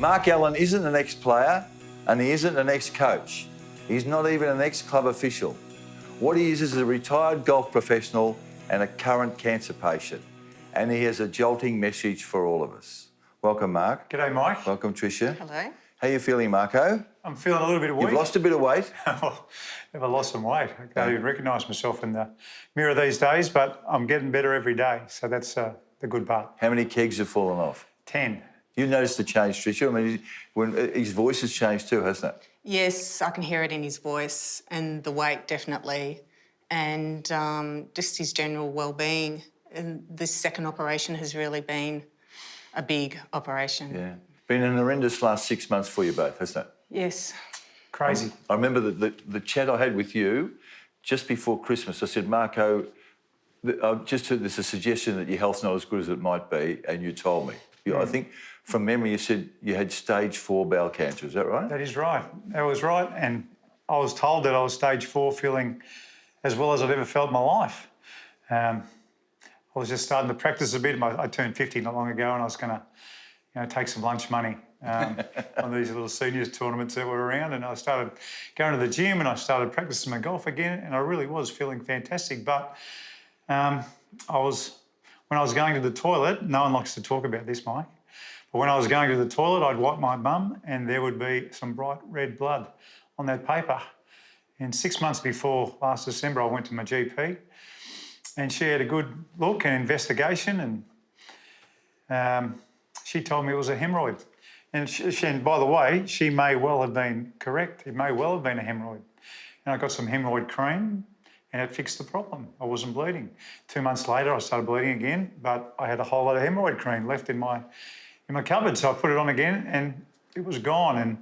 Mark Allen isn't an ex-player and he isn't an ex-coach. He's not even an ex-club official. What he is a retired golf professional and a current cancer patient. And he has a jolting message for all of us. Welcome, Mark. G'day, Mike. Welcome, Tricia. Hello. How you feeling, Marco? I'm feeling a little bit weak. You've lost a bit of weight. I've lost some weight. I can't even recognise myself in the mirror these days, but I'm getting better every day. So that's the good part. How many kegs have fallen off? 10. You noticed the change, Tricia? I mean, when his voice has changed too, hasn't it? Yes, I can hear it in his voice and the weight definitely, and just his general well-being. And this second operation has really been a big operation. Yeah. Been an horrendous last 6 months for you both, hasn't it? Yes. Crazy. I remember the chat I had with you just before Christmas. I said, Marco, I've just heard there's a suggestion that your health's not as good as it might be, and you told me. I think from memory you said you had stage 4 bowel cancer, is that right? That is right. That was right. And I was told that I was stage 4, feeling as well as I'd ever felt in my life. I was just starting to practice a bit. I turned 50 not long ago, and I was going to take some lunch money on these little seniors tournaments that were around, and I started going to the gym and I started practicing my golf again, and I really was feeling fantastic. But when I was going to the toilet, no one likes to talk about this, Mike, but when I was going to the toilet, I'd wipe my bum and there would be some bright red blood on that paper. And 6 months before last December, I went to my GP and she had a good look and investigation, and she told me it was a hemorrhoid. And by the way, she may well have been correct. It may well have been a hemorrhoid. And I got some hemorrhoid cream and it fixed the problem. I wasn't bleeding. 2 months later, I started bleeding again, but I had a whole lot of hemorrhoid cream left in my cupboard. So I put it on again and it was gone. And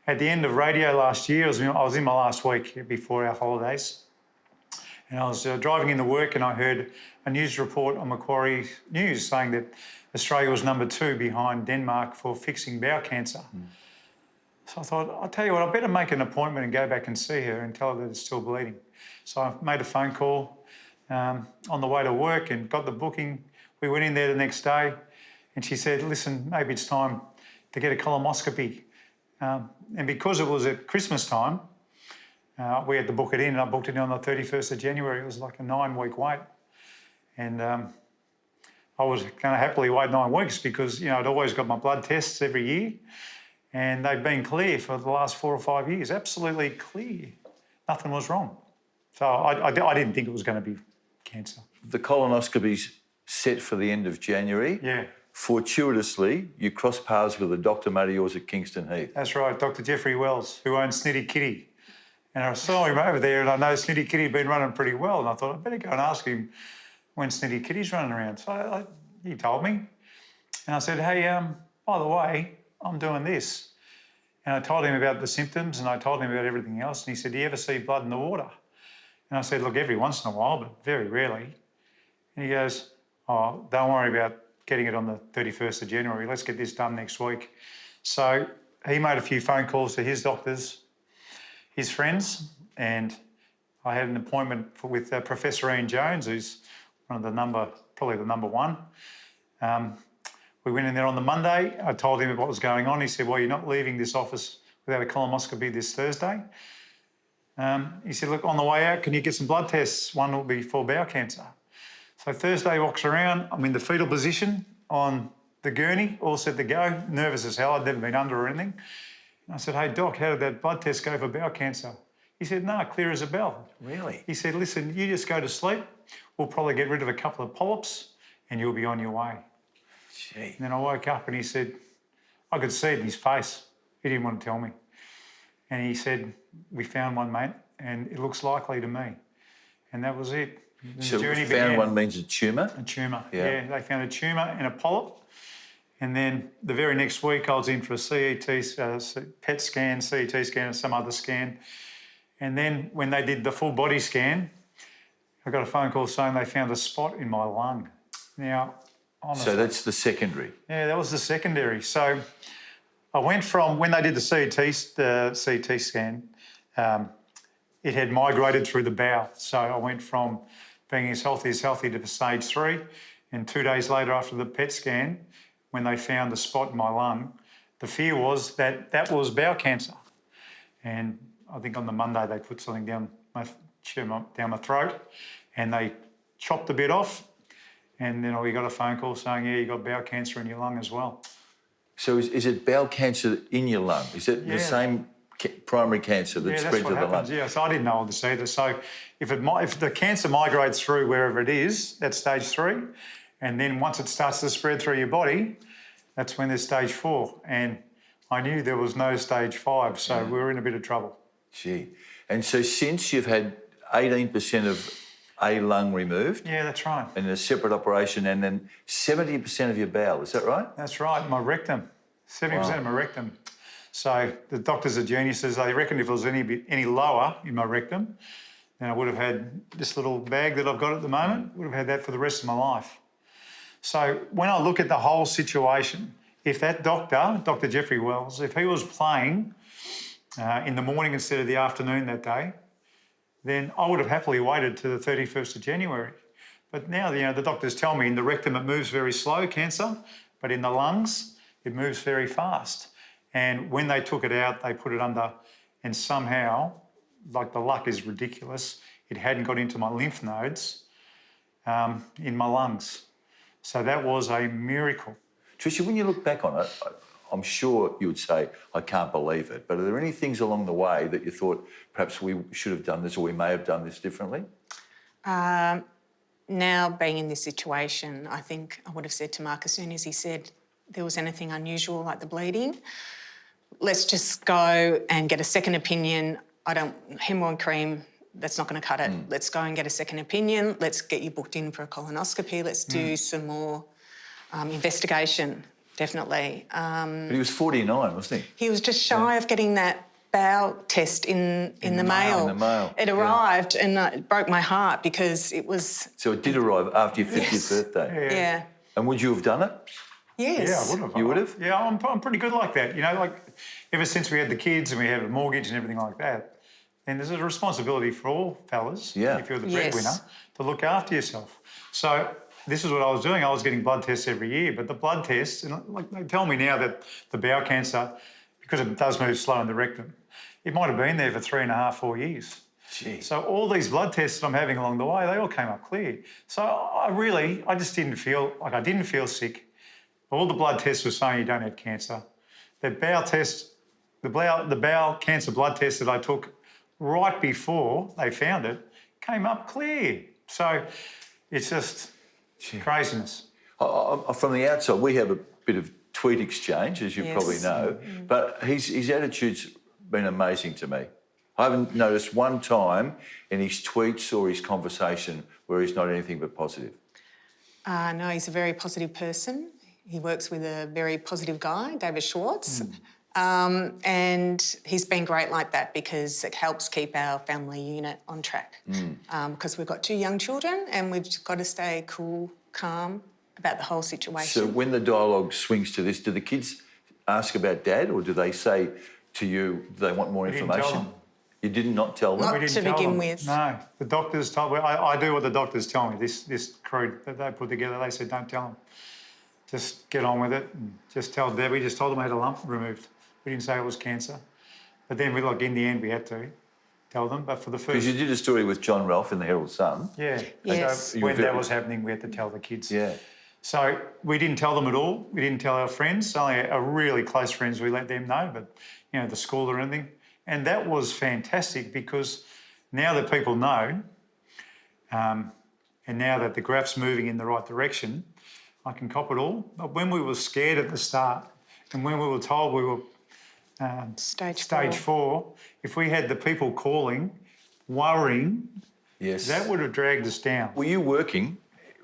at the end of radio last year, I was in my last week before our holidays, and I was driving into work and I heard a news report on Macquarie News saying that Australia was number 2 behind Denmark for fixing bowel cancer. So I thought, I'll tell you what, I better make an appointment and go back and see her and tell her that it's still bleeding. So I made a phone call on the way to work and got the booking. We went in there the next day and she said, listen, maybe it's time to get a colonoscopy. And because it was at Christmas time, we had to book it in, and I booked it in on the 31st of January. It was like a 9-week wait. And I was going to happily wait 9 weeks because, I'd always got my blood tests every year and they'd been clear for the last 4 or 5 years, absolutely clear. Nothing was wrong. So I didn't think it was going to be cancer. The colonoscopy's set for the end of January. Yeah. Fortuitously, you crossed paths with a doctor mate of yours at Kingston Heath. That's right, Dr. Jeffrey Wells, who owns Snitty Kitty. And I saw him over there and I know Snitty Kitty had been running pretty well, and I thought I'd better go and ask him when Snitty Kitty's running around. So he told me. And I said, hey, by the way, I'm doing this. And I told him about the symptoms and I told him about everything else. And he said, do you ever see blood in the water? And I said, look, every once in a while, but very rarely. And he goes, oh, don't worry about getting it on the 31st of January. Let's get this done next week. So he made a few phone calls to his doctors, his friends, and I had an appointment with Professor Ian Jones, who's probably the number one. We went in there on the Monday. I told him what was going on. He said, well, you're not leaving this office without a colonoscopy this Thursday. He said, look, on the way out, can you get some blood tests? One will be for bowel cancer. So Thursday walks around, I'm in the fetal position on the gurney, all set to go, nervous as hell, I'd never been under or anything. And I said, hey, Doc, how did that blood test go for bowel cancer? He said, no, clear as a bell. Really? He said, listen, you just go to sleep, we'll probably get rid of a couple of polyps and you'll be on your way. Gee. And then I woke up and he said, I could see it in his face, he didn't want to tell me. And he said, we found one, mate, and it looks likely to me. And that was it. So found one means a tumour? A tumour, yeah. They found a tumour and a polyp. And then the very next week I was in for a PET scan, CET scan and some other scan. And then when they did the full body scan, I got a phone call saying they found a spot in my lung. Now, honestly, so that's the secondary? Yeah, that was the secondary. So I went from, when they did the CT scan, it had migrated through the bowel. So I went from being as healthy to stage 3. And 2 days later after the PET scan, when they found the spot in my lung, the fear was that that was bowel cancer. And I think on the Monday they put something down my throat and they chopped a bit off, and then we got a phone call saying, yeah, you got bowel cancer in your lung as well. So is it bowel cancer in your lung? Is it the same primary cancer that spreads to the lung? Yeah, so I didn't know all this either. So if the cancer migrates through wherever it is, that's stage 3. And then once it starts to spread through your body, that's when there's stage 4. And I knew there was no stage 5, so we were in a bit of trouble. Gee. And so since you've had 18% of a lung removed. Yeah, that's right. And a separate operation, and then 70% of your bowel, is that right? That's right, my rectum. 70% of my rectum. So the doctors are geniuses. They reckon if it was any lower in my rectum, then I would have had this little bag that I've got at the moment, would have had that for the rest of my life. So when I look at the whole situation, if that doctor, Dr. Jeffrey Wells, if he was playing in the morning instead of the afternoon that day, then I would have happily waited to the 31st of January. But now, the doctors tell me in the rectum it moves very slow, cancer, but in the lungs it moves very fast. And when they took it out, they put it under, and somehow, like the luck is ridiculous, it hadn't got into my lymph nodes in my lungs. So that was a miracle. Tricia, when you look back on it, I'm sure you would say, I can't believe it. But are there any things along the way that you thought perhaps we should have done this or we may have done this differently? Now, being in this situation, I think I would have said to Mark as soon as he said there was anything unusual like the bleeding, let's just go and get a second opinion. Hemorrhoid cream, that's not going to cut it. Let's go and get a second opinion. Let's get you booked in for a colonoscopy. Let's do some more investigation, definitely. But he was 49, wasn't he? He was just shy of getting that bowel test in the mail. In the mail. It arrived and it broke my heart because it was... So it did arrive after your 50th birthday? Yeah. And would you have done it? Yes. Yeah, I would have. You would have? Yeah, I'm pretty good like that. Ever since we had the kids and we had a mortgage and everything like that, then there's a responsibility for all fellas, if you're the breadwinner, to look after yourself. So this is what I was doing. I was getting blood tests every year, but the blood tests, they tell me now that the bowel cancer, because it does move slow in the rectum, it might have been there for 3.5, 4 years. Gee. So all these blood tests that I'm having along the way, they all came up clear. So I just didn't feel, I didn't feel sick. All the blood tests were saying you don't have cancer. The bowel test, the bowel cancer blood test that I took right before they found it came up clear. So it's just craziness. From the outside, we have a bit of tweet exchange, as you probably know, but his attitude's been amazing to me. I haven't noticed one time in his tweets or his conversation where he's not anything but positive. No, he's a very positive person. He works with a very positive guy, David Schwartz. And he's been great like that because it helps keep our family unit on track. Because we've got 2 young children and we've just got to stay cool, calm about the whole situation. So when the dialogue swings to this, do the kids ask about Dad, or do they say to you they want more information? Didn't tell them. You did not tell them? Not to begin with. No, the doctors told me. I do what the doctors tell me. This crew that they put together, they said, don't tell them. Just get on with it and just tell Deb. We just told them I had a lump removed. We didn't say it was cancer. But then, in the end, we had to tell them. But for the first... Because you did a story with John Ralph in the Herald Sun. Yeah. Yes. So when that was happening, we had to tell the kids. Yeah. So we didn't tell them at all. We didn't tell our friends. Only our really close friends, we let them know, but, the school or anything. And that was fantastic because now that people know, and now that the graph's moving in the right direction, I can cop it all. But when we were scared at the start and when we were told we were stage 4, if we had the people calling, worrying, that would have dragged us down. Were you working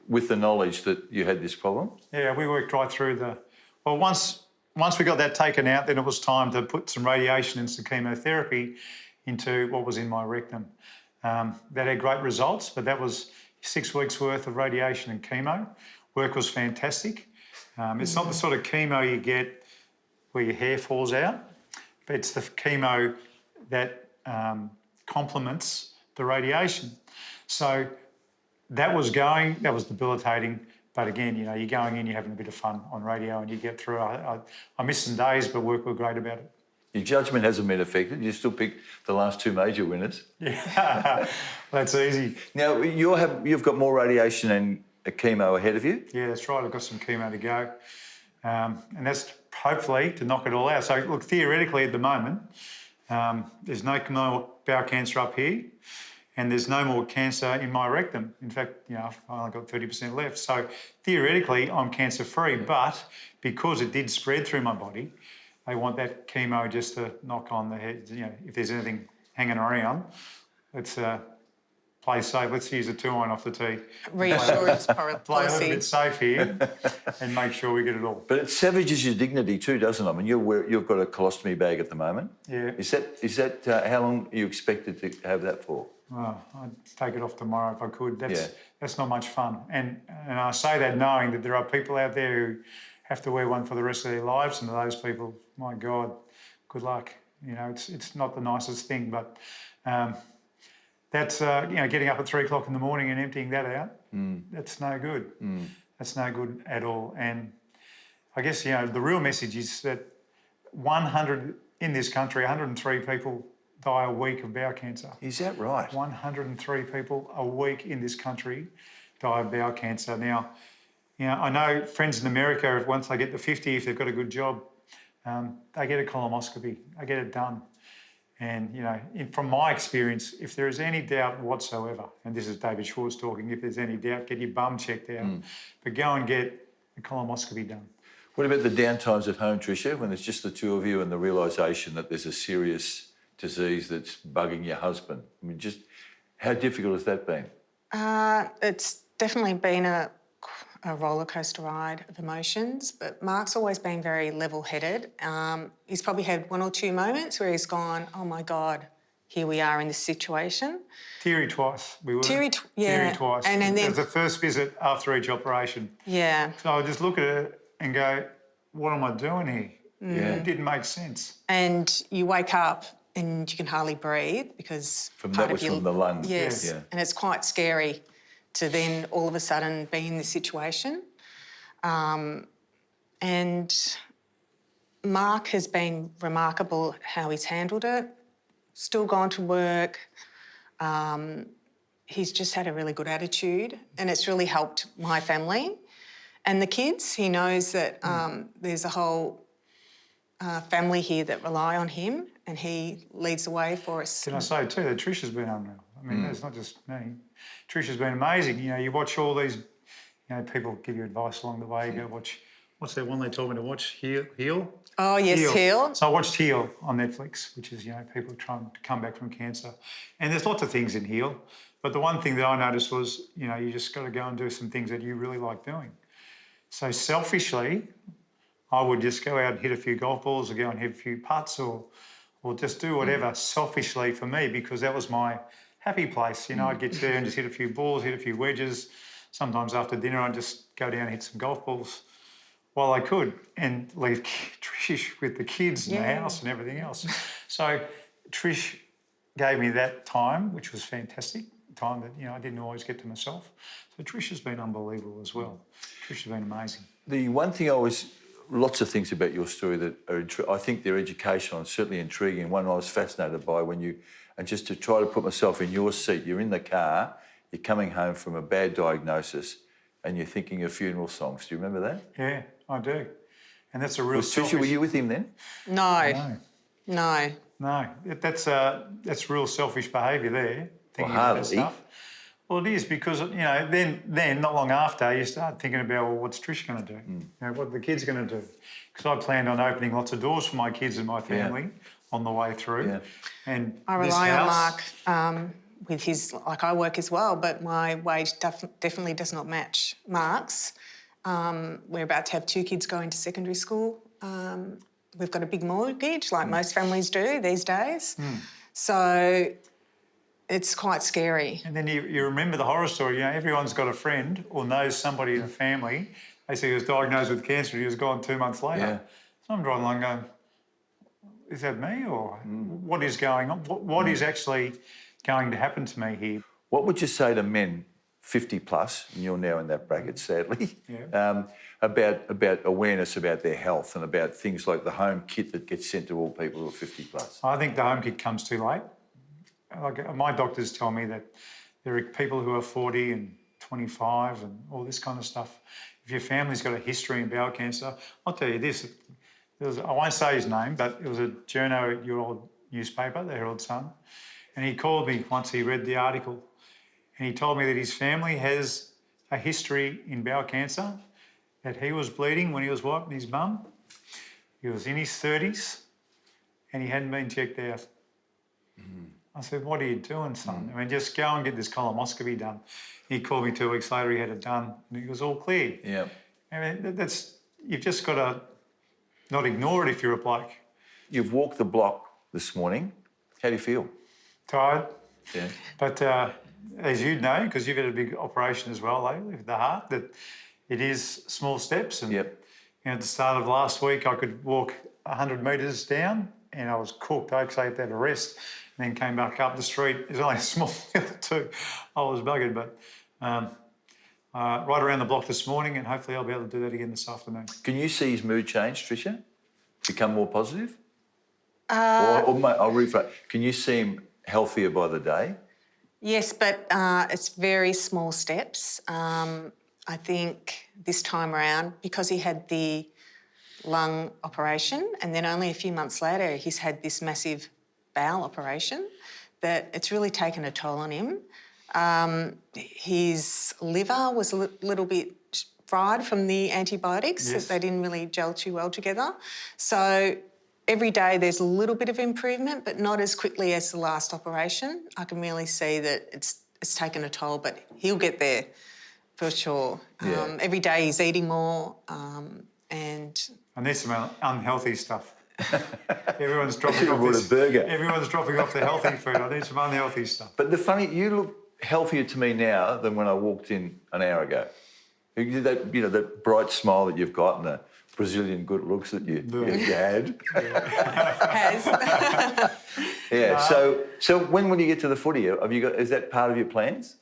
with the knowledge that you had this problem? Yeah, we worked right through Well, once we got that taken out, then it was time to put some radiation and some chemotherapy into what was in my rectum. That had great results, but that was 6 weeks' worth of radiation and chemo. Work was fantastic. It's not the sort of chemo you get where your hair falls out, but it's the chemo that complements the radiation. So that was debilitating, But again, you know, you're going in, you're having a bit of fun on radio and you get through. I missed some days, but work were great about it. Your judgment hasn't been affected. You still picked the last two major winners. Yeah, that's easy. Now, you've got more radiation and chemo ahead of you? Yeah, that's right. I've got some chemo to go. And that's hopefully to knock it all out. So, look, theoretically at the moment, there's no more bowel cancer up here and there's no more cancer in my rectum. In fact, you know, I've only got 30% left. So, theoretically, I'm cancer-free, but because it did spread through my body, they want that chemo just to knock on the head. You know, if there's anything hanging around, let's play safe. Let's use the 2-iron off the tee. Reassurance Play a policy. little bit safe here and make sure we get it all. But it savages your dignity too, doesn't it? I mean, you've got a colostomy bag at the moment. Yeah. Is that how long are you expected to have that for? Well, I'd take it off tomorrow if I could. That's not much fun. And I say that knowing that there are people out there who have to wear one for the rest of their lives, and to those people, my God, good luck. You know, it's not the nicest thing, but that's you know, getting up at 3 o'clock in the morning and emptying that out. That's no good. That's no good at all. And I guess, you know, the real message is that 100 in this country, 103 people die a week of bowel cancer. Is that right? 103 people a week in this country die of bowel cancer. Now, you know, I know friends in America, if once they get to 50, if they've got a good job, they get a colonoscopy. They get it done. And, you know, from my experience, if there is any doubt whatsoever, and this is David Schwartz talking, if there's any doubt, get your bum checked out. But go and get a colonoscopy done. What about the downtimes at home, Tricia, when it's just the two of you and the realisation that there's a serious disease that's bugging your husband? I mean, just how difficult has that been? It's definitely been a roller coaster ride of emotions, but Mark's always been very level-headed. He's probably had 1 or 2 moments where he's gone, oh my God, here we are in this situation. Teary twice. We were. Teary twice. And then it was the first visit after each operation. Yeah. So I just look at it and go, what am I doing here? Yeah. It didn't make sense. And you wake up and you can hardly breathe because From the lungs. Yes. Yeah. And it's quite scary to then all of a sudden be in this situation. And Mark has been remarkable how he's handled it, still gone to work. He's just had a really good attitude and it's really helped my family. And the kids, he knows that there's a whole family here that rely on him and he leads the way for us. Can I say too that Trisha's been unreal? I mean, it's not just me. Trisha's been amazing. You know, you watch all these, you know, people give you advice along the way. You go watch, what's that one they told me to watch? Heal? Oh, yes, Heal. So I watched Heal on Netflix, which is, you know, people trying to come back from cancer. And there's lots of things in Heal. But the one thing that I noticed was, you know, you just got to go and do some things that you really like doing. So selfishly, I would just go out and hit a few golf balls or go and hit a few putts or just do whatever selfishly for me because that was my happy place. You know, I'd get there and just hit a few balls, hit a few wedges. Sometimes after dinner, I'd just go down and hit some golf balls while I could and leave Trish with the kids in the house and everything else. So Trish gave me that time, which was fantastic, time that, you know, I didn't always get to myself. So Trish has been unbelievable as well. Trish has been amazing. The one thing lots of things about your story that are, I think they're educational and certainly intriguing. One I was fascinated by and just to try to put myself in your seat, you're in the car, you're coming home from a bad diagnosis and you're thinking of funeral songs. Do you remember that? Yeah, I do. And that's a real Tricia, were you with him then? No. No. That's real selfish behaviour there, thinking about that stuff. Well, it is because, you know, then not long after, you start thinking about, well, what's Trish going to do? You know, what are the kids going to do? Because I planned on opening lots of doors for my kids and my family on the way through. Yeah. And I rely on Mark with his, like I work as well, but my wage definitely does not match Mark's. We're about to have 2 kids going to secondary school. We've got a big mortgage, like most families do these days. So it's quite scary. And then you remember the horror story. You know, everyone's got a friend or knows somebody in the family. They say he was diagnosed with cancer. He was gone 2 months later. Yeah. So I'm driving along going, is that me or what is going on? What is actually going to happen to me here? What would you say to men 50 plus, and you're now in that bracket, sadly, Yeah. about awareness about their health and about things like the home kit that gets sent to all people who are 50 plus? I think the home kit comes too late. Like my doctors tell me that there are people who are 40 and 25 and all this kind of stuff. If your family's got a history in bowel cancer, I'll tell you this, I won't say his name, but it was a journo at your old newspaper, the Herald Sun, and he called me once he read the article, and he told me that his family has a history in bowel cancer, that he was bleeding when he was wiping his bum. He was in his 30s and he hadn't been checked out. I said, what are you doing, son? I mean, just go and get this colonoscopy done. He called me 2 weeks later, he had it done, and he was all clear. Yeah. I mean, you've just got to not ignore it if you're a bloke. You've walked the block this morning. How do you feel? Tired. Yeah. But as you know, because you've had a big operation as well lately with the heart, that it is small steps. And Yep. at the start of last week, I could walk 100 metres down and I was cooked. I actually had to have a rest and then came back up the street. It was only a small hill too. I was buggered, but right around the block this morning, and hopefully I'll be able to do that again this afternoon. Can you see his mood change, Tricia? Become more positive? I'll rephrase. Can you see him healthier by the day? Yes, but it's very small steps. I think this time around, because he had the lung operation and then only a few months later he's had this massive bowel operation, that it's really taken a toll on him. His liver was a little bit fried from the antibiotics. Yes. They didn't really gel too well together. So every day there's a little bit of improvement, but not as quickly as the last operation. I can really see that it's taken a toll, but he'll get there for sure. Yeah. Every day he's eating more and... I need some unhealthy stuff. Everyone's dropping I off bought a this. burger. Everyone's dropping off the healthy food. I need some unhealthy stuff. But you look healthier to me now than when I walked in an hour ago. That bright smile that you've got and the Brazilian good looks that you had. has. Yeah. So when will you get to the footy? Is that part of your plans?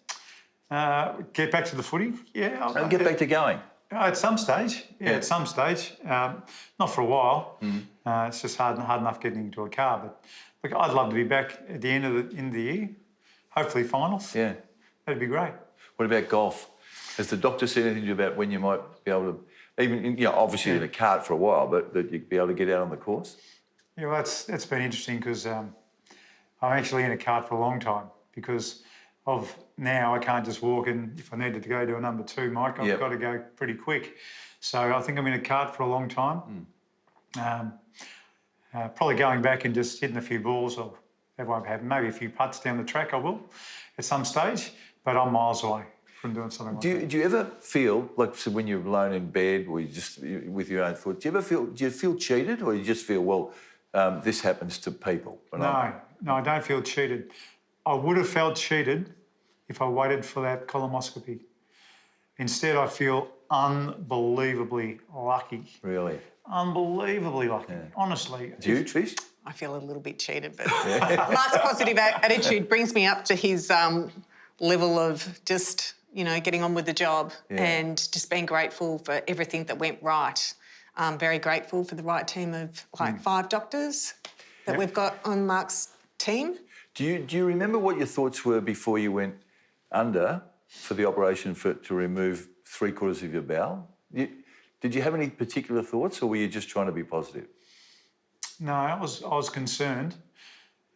Get back to the footy? Yeah. And get back to going. At some stage. Yeah, at some stage. Not for a while. It's just hard enough getting into a car. But look, I'd love to be back at the end of the year. Hopefully finals. Yeah. That'd be great. What about golf? Has the doctor said anything to you about when you might be able to, even obviously in a cart for a while, but that you'd be able to get out on the course? Yeah, well, that's been interesting because I'm actually in a cart for a long time because of now I can't just walk in. If I needed to go to a number 2, Mike, I've got to go pretty quick. So I think I'm in a cart for a long time. Probably going back and just hitting a few balls, or that won't happen. Maybe a few putts down the track I will at some stage, but I'm miles away from doing something like that. Do you ever feel, like so when you're alone in bed or you just with your own thoughts, do you feel cheated, or you just feel, well, this happens to people? No, I don't feel cheated. I would have felt cheated if I waited for that colonoscopy. Instead, I feel unbelievably lucky. Really? Unbelievably lucky, honestly. Do you, Trish? I feel a little bit cheated, but Mark's positive attitude brings me up to his level of just, getting on with the job and just being grateful for everything that went right. I'm very grateful for the right team of 5 doctors that we've got on Mark's team. Do you remember what your thoughts were before you went under for the operation to remove 3/4 of your bowel? Did you have any particular thoughts, or were you just trying to be positive? No, I was concerned.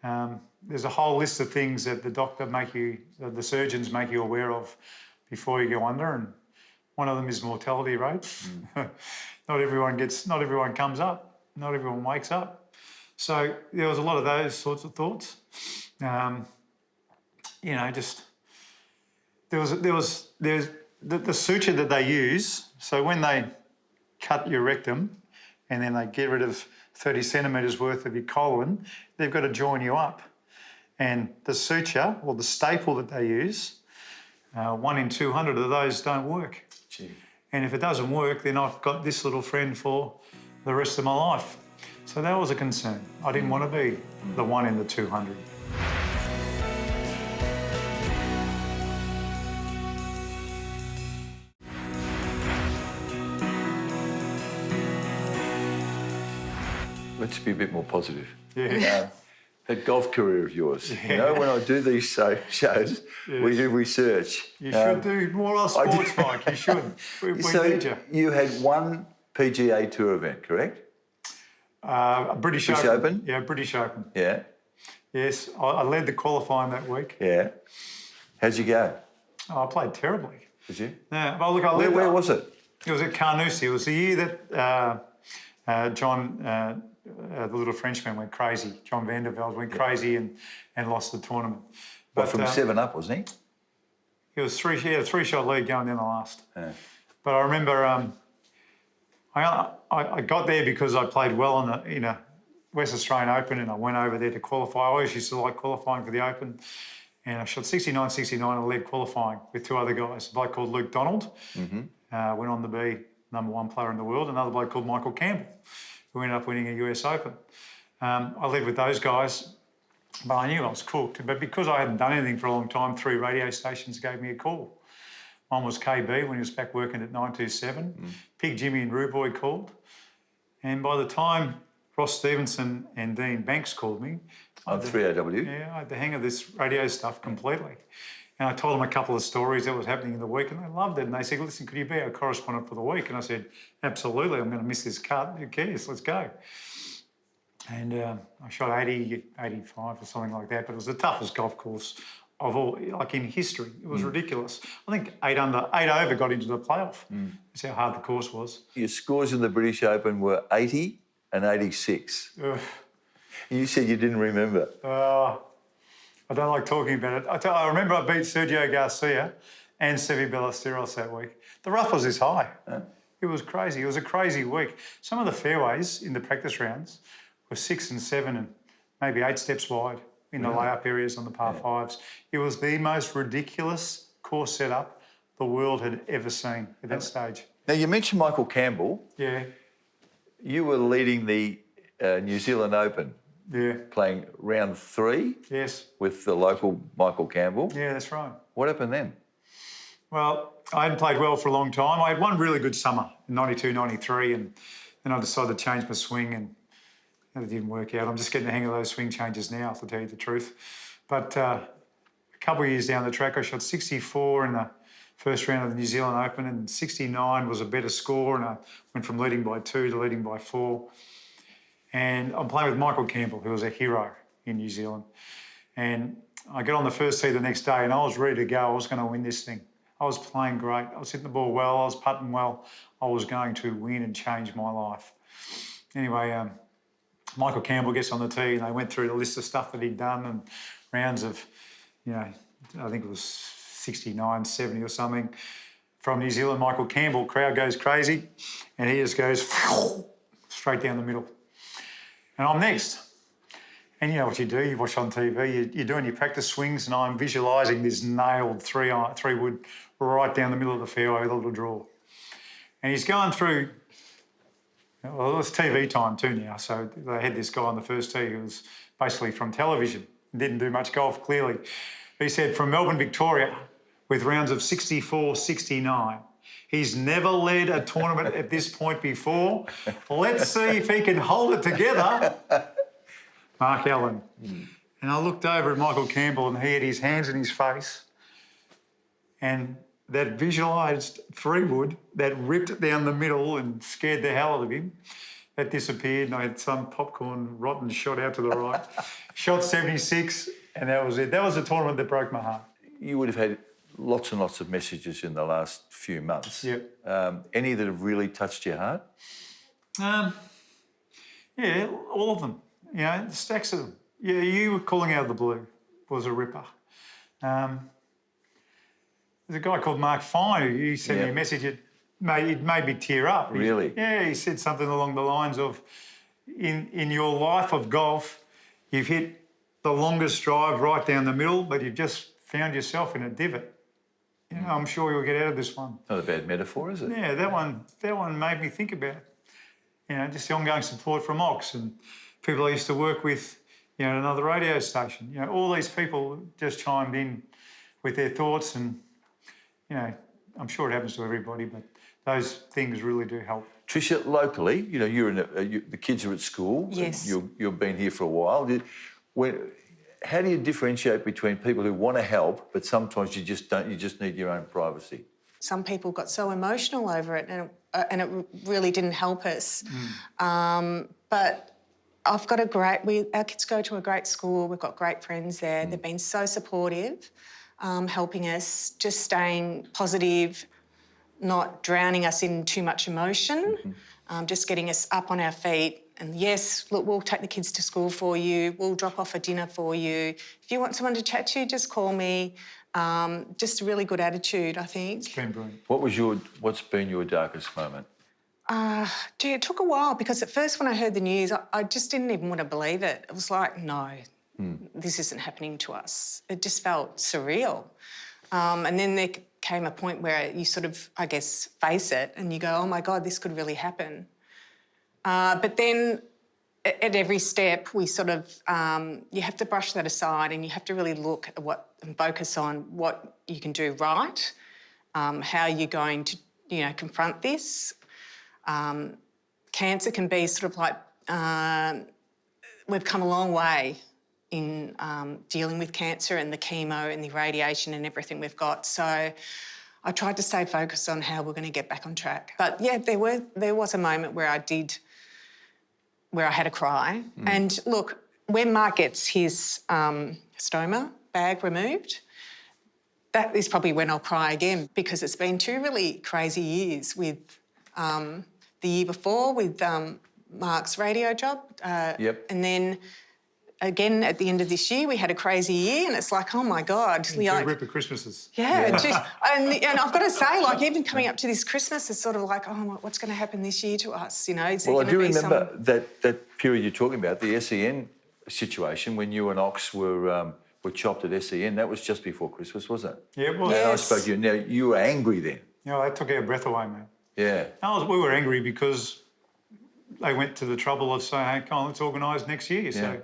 There's a whole list of things that the surgeons make you aware of before you go under, and one of them is mortality rate. Not everyone comes up. Not everyone wakes up. So there was a lot of those sorts of thoughts. There's the suture that they use. So when they cut your rectum and then they get rid of 30 centimetres worth of your colon, they've got to join you up. And the suture, or the staple that they use, 1 in 200 of those don't work. Gee. And if it doesn't work, then I've got this little friend for the rest of my life. So that was a concern. I didn't want to be the 1 in the 200. let's be a bit more positive. Yeah. That golf career of yours. You know, when I do these shows, we do research. You should do more sports, Mike. You should. We need you. You had one PGA Tour event, correct? A British Open? Yeah, British Open. Yeah. Yes, I led the qualifying that week. Yeah. How'd you go? Oh, I played terribly. Did you? Yeah, well, look, I led. Where was it? It was at Carnoustie. It was the year that John, the little Frenchman, went crazy. John Van der Velde went crazy and lost the tournament. But from 7 up, wasn't he? He was he had a 3-shot lead going down the last. Yeah. But I remember I got there because I played well in a West Australian Open, and I went over there to qualify. I always used to like qualifying for the Open. And I shot 69-69 and led qualifying with 2 other guys. A bloke called Luke Donald, went on to be #1 player in the world. Another bloke called Michael Campbell, who ended up winning a US Open. I led with those guys, but I knew I was cooked. But because I hadn't done anything for a long time, 3 radio stations gave me a call. One was KB when he was back working at 927. Pig Jimmy and Ruboy called. And by the time Ross Stevenson and Dean Banks called me, On 3AW? yeah, I had the hang of this radio stuff completely. And I told them a couple of stories that was happening in the week, and they loved it. And they said, listen, could you be our correspondent for the week? And I said, absolutely, I'm going to miss this cut. Who cares? Let's go. And I shot 80, 85 or something like that, but it was the toughest golf course of all, like in history. It was ridiculous. I think 8 over got into the playoff. That's how hard the course was. Your scores in the British Open were 80 and 86. Ugh. You said you didn't remember. I don't like talking about it. I remember I beat Sergio Garcia and Sevi Ballesteros that week. The rough was this high. It was crazy. It was a crazy week. Some of the fairways in the practice rounds were 6 and 7 and maybe 8 steps wide in the layup areas on the par 5s. It was the most ridiculous course setup the world had ever seen at that stage. Now, you mentioned Michael Campbell. Yeah, You were leading the New Zealand Open, yeah, playing round 3 yes. with the local Michael Campbell. Yeah, that's right. What happened then? Well, I hadn't played well for a long time. I had one really good summer in 92, 93, and then I decided to change my swing, and that didn't work out. I'm just getting the hang of those swing changes now, to tell you the truth. But a couple of years down the track, I shot 64 in the first round of the New Zealand Open, and 69 was a better score, and I went from leading by 2 to leading by 4. And I'm playing with Michael Campbell, who was a hero in New Zealand. And I got on the first tee the next day, and I was ready to go. I was going to win this thing. I was playing great. I was hitting the ball well. I was putting well. I was going to win and change my life. Anyway, Michael Campbell gets on the tee, and they went through the list of stuff that he'd done and rounds of, I think it was 69, 70 or something. From New Zealand, Michael Campbell, crowd goes crazy, and he just goes straight down the middle. And I'm next. And you know what you do, you watch on TV, you're doing your practice swings, and I'm visualising this nailed 3-wood right down the middle of the fairway with a little draw. And he's going through, well, it's TV time too now, so they had this guy on the first tee who was basically from television, didn't do much golf, clearly. He said, from Melbourne, Victoria, with rounds of 64, 69, he's never led a tournament at this point before. Let's see if he can hold it together. Mark Allen. And I looked over at Michael Campbell, and he had his hands in his face. And that visualised 3-wood that ripped down the middle and scared the hell out of him, that disappeared, and I had some popcorn rotten shot out to the right. Shot 76, and that was it. That was the tournament that broke my heart. You would have had lots and lots of messages in the last few months. Yep. Any that have really touched your heart? Yeah, all of them. Stacks of them. Yeah, you were calling out of the blue was a ripper. There's a guy called Mark Fine who sent me a message. It made me tear up. Really? Yeah, he said something along the lines of, in your life of golf, you've hit the longest drive right down the middle, but you've just found yourself in a divot. I'm sure you'll get out of this one. Not a bad metaphor, is it? Yeah, that one made me think about it. Just the ongoing support from Ox and people I used to work with, at another radio station. All these people just chimed in with their thoughts, and I'm sure it happens to everybody, but those things really do help. Tricia, locally, you know, the kids are at school. Yes. You've been here for a while. How do you differentiate between people who want to help, but sometimes you just don't? You just need your own privacy. Some people got so emotional over it, and it really didn't help us. But I've got our kids go to a great school. We've got great friends there. They've been so supportive, helping us, just staying positive, not drowning us in too much emotion, just getting us up on our feet. And yes, look, we'll take the kids to school for you. We'll drop off a dinner for you. If you want someone to chat to, just call me. Just a really good attitude, I think. It's been brilliant. What's been your darkest moment? It took a while because at first when I heard the news, I just didn't even want to believe it. It was like, no, this isn't happening to us. It just felt surreal. And then there came a point where you sort of, I guess, face it and you go, oh my God, this could really happen. But then at every step, we sort of, you have to brush that aside and you have to really look at and focus on what you can do right, how you're going to, confront this. Cancer can be sort of like, we've come a long way in dealing with cancer and the chemo and the radiation and everything we've got. So I tried to stay focused on how we're going to get back on track. But yeah, there was a moment where I had a cry. And look, when Mark gets his stoma bag removed, that is probably when I'll cry again, because it's been 2 really crazy years with the year before with Mark's radio job. And then again at the end of this year, we had a crazy year, and it's like, oh my God. 2 ripper Christmases. Yeah. And I've got to say, like, even coming up to this Christmas, it's sort of like, oh, what's going to happen this year to us? Is Well, I do remember that period you're talking about, the SEN situation, when you and Ox were chopped at SEN. That was just before Christmas, wasn't it? Yeah, it was. And I spoke to you. Now, you were angry then. That took our breath away, mate. Yeah. We were angry because they went to the trouble of saying, hey, come on, let's organise next year. So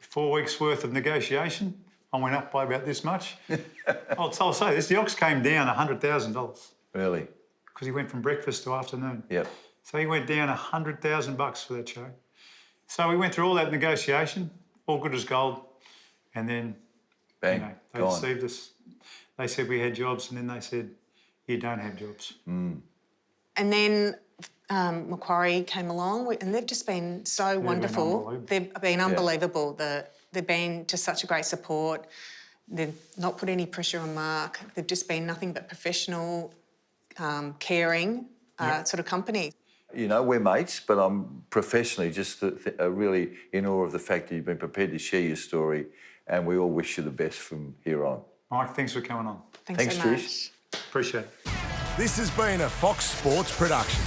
4 weeks' worth of negotiation, I went up by about this much. I'll say this, the Ox came down $100,000. Really? Because he went from breakfast to afternoon. Yep. So he went down $100,000 for that show. So we went through all that negotiation, all good as gold, and then bang, they deceived us. They said we had jobs, and then they said, you don't have jobs. And then Macquarie came along, and they've just been so wonderful. They've been unbelievable. They've been just such a great support. They've not put any pressure on Mark. They've just been nothing but professional, caring sort of company. We're mates, but I'm professionally just really in awe of the fact that you've been prepared to share your story, and we all wish you the best from here on. Mike, thanks for coming on. Thanks so Trish. much. Appreciate it. This has been a Fox Sports production.